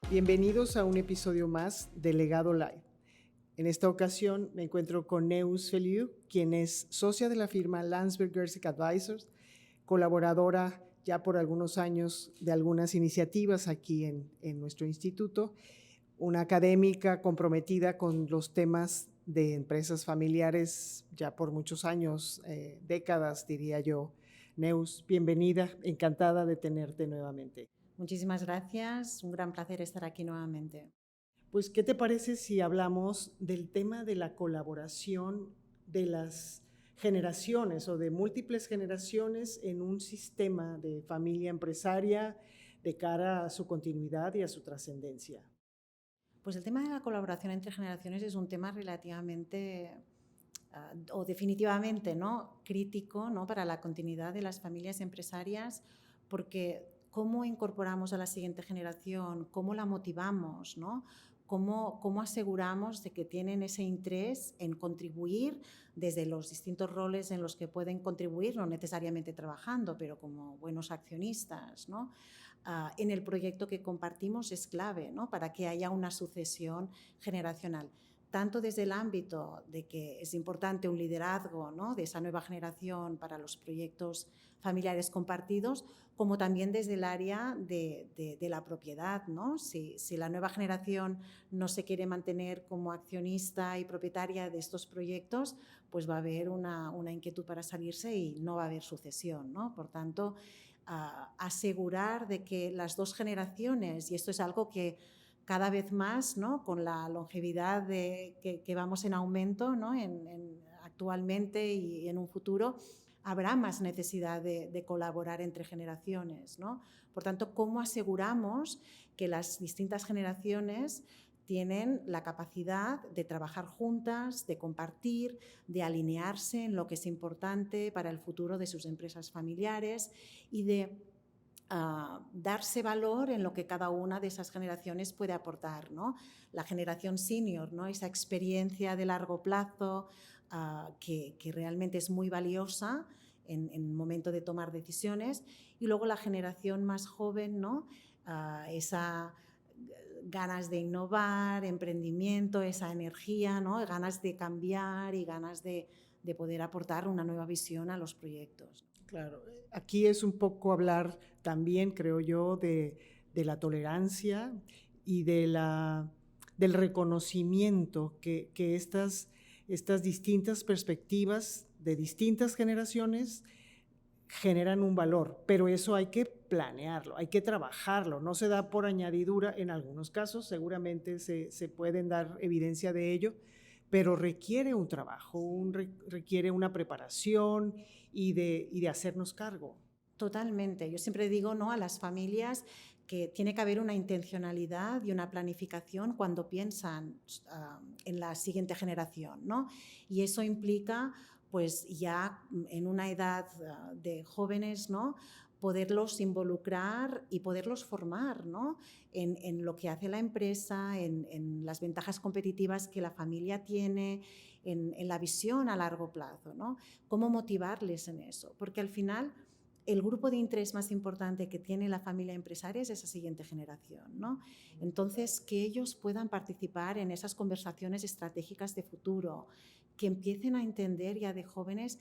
Bienvenidos a un episodio más de Legado Live. En esta ocasión me encuentro con Neus Feliu, quien es socia de la firma Landsberg Gerzik Advisors, colaboradora ya por algunos años de algunas iniciativas aquí en nuestro instituto, una académica comprometida con los temas de empresas familiares ya por muchos años, décadas diría yo. Neus, bienvenida, encantada de tenerte nuevamente. Muchísimas gracias, un gran placer estar aquí nuevamente. Pues, ¿qué te parece si hablamos del tema de la colaboración de las generaciones o de múltiples generaciones en un sistema de familia empresaria de cara a su continuidad y a su trascendencia? Pues el tema de la colaboración entre generaciones es un tema relativamente o definitivamente, ¿no?, crítico, ¿no?, para la continuidad de las familias empresarias, porque cómo incorporamos a la siguiente generación, cómo la motivamos, ¿no?, cómo aseguramos de que tienen ese interés en contribuir desde los distintos roles en los que pueden contribuir, no necesariamente trabajando, pero como buenos accionistas, ¿no?, en el proyecto que compartimos es clave, ¿no?, para que haya una sucesión generacional, tanto desde el ámbito de que es importante un liderazgo, ¿no?, de esa nueva generación para los proyectos familiares compartidos, como también desde el área de la propiedad, ¿no? Si la nueva generación no se quiere mantener como accionista y propietaria de estos proyectos, pues va a haber una inquietud para salirse y no va a haber sucesión, ¿no? Por tanto, asegurar de que las dos generaciones, y esto es algo que cada vez más, ¿no?, con la longevidad que vamos en aumento, ¿no?, actualmente y en un futuro, habrá más necesidad de colaborar entre generaciones, ¿no? Por tanto, ¿cómo aseguramos que las distintas generaciones tienen la capacidad de trabajar juntas, de compartir, de alinearse en lo que es importante para el futuro de sus empresas familiares y de darse valor en lo que cada una de esas generaciones puede aportar, ¿no? La generación senior, ¿no?, esa experiencia de largo plazo que realmente es muy valiosa en el momento de tomar decisiones, y luego la generación más joven, ¿no?, esa ganas de innovar, emprendimiento, esa energía, ¿no?, ganas de cambiar y ganas de poder aportar una nueva visión a los proyectos. Claro, aquí es un poco hablar también, creo yo, de la tolerancia y del reconocimiento que estas distintas perspectivas de distintas generaciones generan un valor, pero eso hay que planearlo, hay que trabajarlo, no se da por añadidura. En algunos casos seguramente se pueden dar evidencia de ello, pero requiere un trabajo, requiere una preparación y de hacernos cargo. Totalmente. Yo siempre digo, ¿no?, a las familias que tiene que haber una intencionalidad y una planificación cuando piensan en la siguiente generación, ¿no? Y eso implica, pues ya en una edad de jóvenes, ¿no?, poderlos involucrar y poderlos formar, ¿no?, en lo que hace la empresa, en las ventajas competitivas que la familia tiene, en la visión a largo plazo, ¿no? Cómo motivarles en eso, porque al final el grupo de interés más importante que tiene la familia empresaria es esa siguiente generación, ¿no? Entonces, que ellos puedan participar en esas conversaciones estratégicas de futuro, que empiecen a entender ya de jóvenes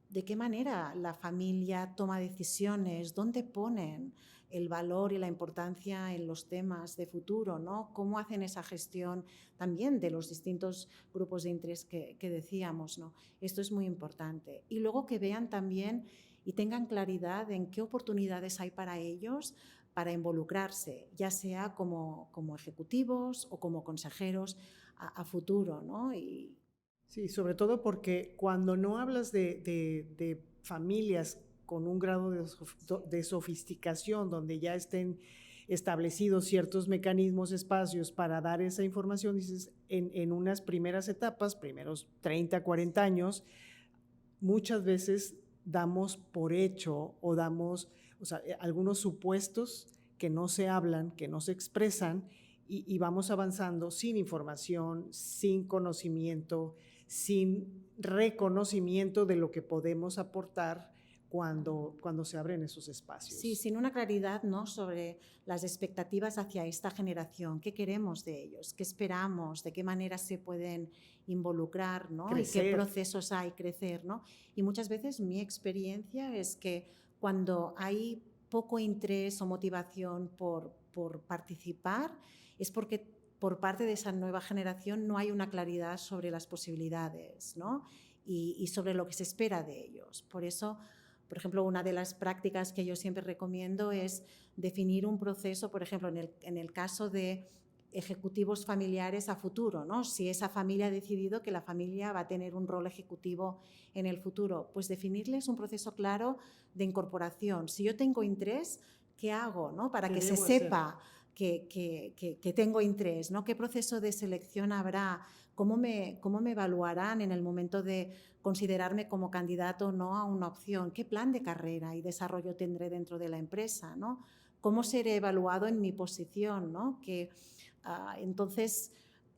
de qué manera la familia toma decisiones, dónde ponen el valor y la importancia en los temas de futuro, ¿no? Cómo hacen esa gestión también de los distintos grupos de interés que decíamos, ¿no? Esto es muy importante. Y luego que vean también y tengan claridad en qué oportunidades hay para ellos para involucrarse, ya sea como ejecutivos o como consejeros a futuro, ¿no? Sí, sobre todo porque cuando no hablas de familias con un grado de sofisticación donde ya estén establecidos ciertos mecanismos, espacios para dar esa información, dices, en unas primeras etapas, primeros 30, 40 años, muchas veces damos por hecho o damos, o sea, algunos supuestos que no se hablan, que no se expresan y vamos avanzando sin información, sin conocimiento, sin reconocimiento de lo que podemos aportar cuando se abren esos espacios. Sí, sin una claridad, ¿no?, sobre las expectativas hacia esta generación, qué queremos de ellos, qué esperamos, de qué manera se pueden involucrar, ¿no?, Crecer. y qué procesos hay, crecer, ¿no? Y muchas veces mi experiencia es que cuando hay poco interés o motivación por participar, es porque por parte de esa nueva generación no hay una claridad sobre las posibilidades, ¿no?, y sobre lo que se espera de ellos. Por eso, por ejemplo, una de las prácticas que yo siempre recomiendo es definir un proceso, por ejemplo, en el caso de ejecutivos familiares a futuro, ¿no? Si esa familia ha decidido que la familia va a tener un rol ejecutivo en el futuro, pues definirles un proceso claro de incorporación. Si yo tengo interés, ¿qué hago, ¿no?, para que se sepa que tengo interés, ¿no? ¿Qué proceso de selección habrá? ¿Cómo me evaluarán en el momento de considerarme como candidato o no a una opción? ¿Qué plan de carrera y desarrollo tendré dentro de la empresa, ¿no? ¿Cómo seré evaluado en mi posición, ¿no? Entonces,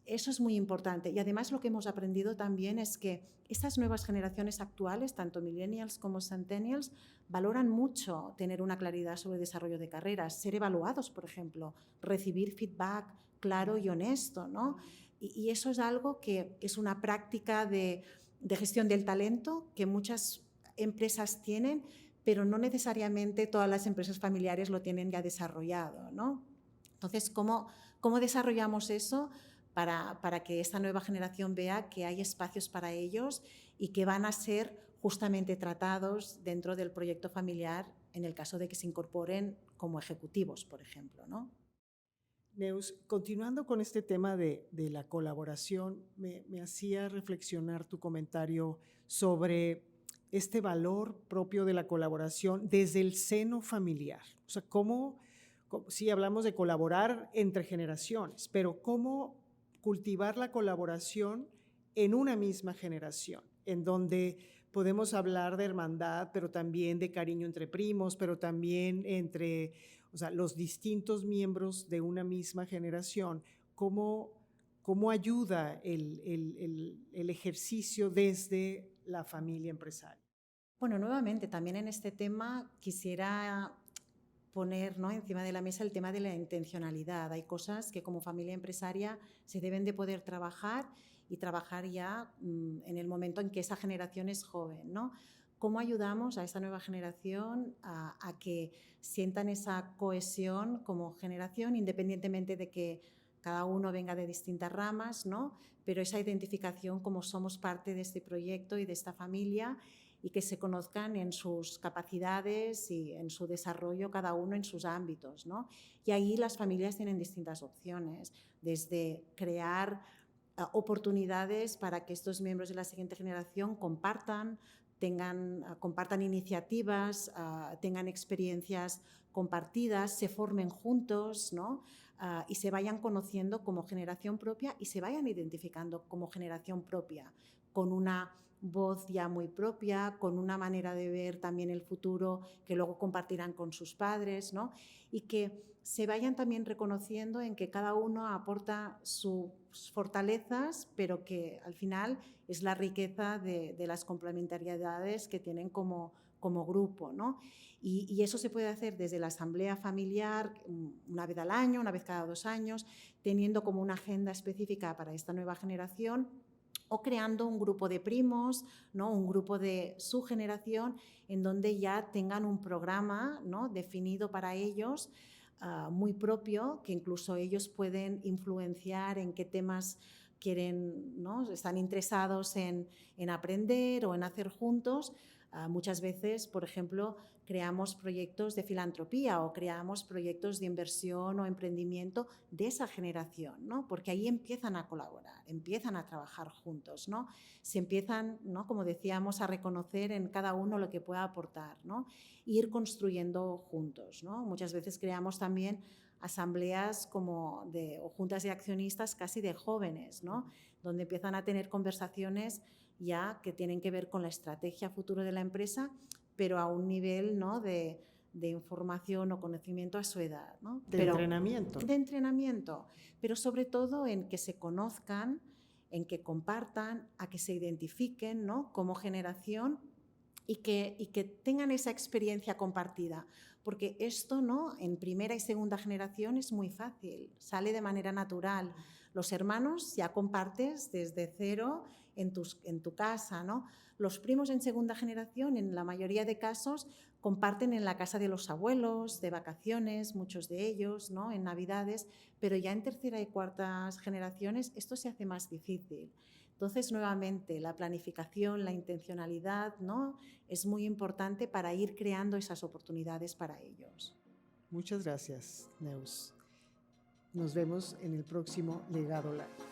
eso es muy importante. Y además lo que hemos aprendido también es que estas nuevas generaciones actuales, tanto millennials como centennials, valoran mucho tener una claridad sobre el desarrollo de carreras, ser evaluados, por ejemplo, recibir feedback claro y honesto, ¿no? Y eso es algo que es una práctica de gestión del talento que muchas empresas tienen, pero no necesariamente todas las empresas familiares lo tienen ya desarrollado, ¿no? Entonces, ¿cómo desarrollamos eso para que esta nueva generación vea que hay espacios para ellos y que van a ser justamente tratados dentro del proyecto familiar en el caso de que se incorporen como ejecutivos, por ejemplo, ¿no? Neus, continuando con este tema de la colaboración, me hacía reflexionar tu comentario sobre este valor propio de la colaboración desde el seno familiar. O sea, sí hablamos de colaborar entre generaciones, pero cómo cultivar la colaboración en una misma generación, en donde podemos hablar de hermandad, pero también de cariño entre primos, pero también entre, o sea, los distintos miembros de una misma generación. ¿Cómo ayuda el ejercicio desde la familia empresaria? Bueno, nuevamente, también en este tema quisiera poner, ¿no?, encima de la mesa el tema de la intencionalidad. Hay cosas que como familia empresaria se deben de poder trabajar y trabajar ya en el momento en que esa generación es joven, ¿no? ¿Cómo ayudamos a esa nueva generación a que sientan esa cohesión como generación, independientemente de que cada uno venga de distintas ramas, ¿no?, pero esa identificación como somos parte de este proyecto y de esta familia, y que se conozcan en sus capacidades y en su desarrollo, cada uno en sus ámbitos, ¿no? Y ahí las familias tienen distintas opciones, desde crear oportunidades para que estos miembros de la siguiente generación compartan iniciativas, tengan experiencias compartidas, se formen juntos, ¿no? Y se vayan conociendo como generación propia y se vayan identificando como generación propia, con una voz ya muy propia, con una manera de ver también el futuro que luego compartirán con sus padres, ¿no? Y que se vayan también reconociendo en que cada uno aporta sus fortalezas, pero que al final es la riqueza de las complementariedades que tienen como grupo, ¿no? Y eso se puede hacer desde la asamblea familiar, una vez al año, una vez cada 2 años, teniendo como una agenda específica para esta nueva generación, o creando un grupo de primos, ¿no?, un grupo de su generación, en donde ya tengan un programa, ¿no?, definido para ellos, muy propio, que incluso ellos pueden influenciar en qué temas quieren, ¿no?, están interesados en aprender o en hacer juntos. Muchas veces, por ejemplo, creamos proyectos de filantropía o creamos proyectos de inversión o emprendimiento de esa generación, ¿no?, porque ahí empiezan a colaborar, empiezan a trabajar juntos, ¿no? Se empiezan, ¿no?, como decíamos, a reconocer en cada uno lo que pueda aportar, ¿no?, e ir construyendo juntos, ¿no? Muchas veces creamos también asambleas o juntas de accionistas casi de jóvenes, ¿no?, donde empiezan a tener conversaciones ya que tienen que ver con la estrategia futuro de la empresa, pero a un nivel, ¿no?, de información o conocimiento a su edad, ¿no? Entrenamiento. De entrenamiento, pero sobre todo en que se conozcan, en que compartan, a que se identifiquen, ¿no?, como generación, y que tengan esa experiencia compartida, porque esto, ¿no?, en primera y segunda generación es muy fácil, sale de manera natural. Los hermanos ya compartes desde cero en tu casa, ¿no? Los primos en segunda generación, en la mayoría de casos, comparten en la casa de los abuelos, de vacaciones, muchos de ellos, ¿no?, en Navidades, pero ya en tercera y cuartas generaciones esto se hace más difícil. Entonces, nuevamente, la planificación, la intencionalidad, ¿no?, es muy importante para ir creando esas oportunidades para ellos. Muchas gracias, Neus. Nos vemos en el próximo Legado Live.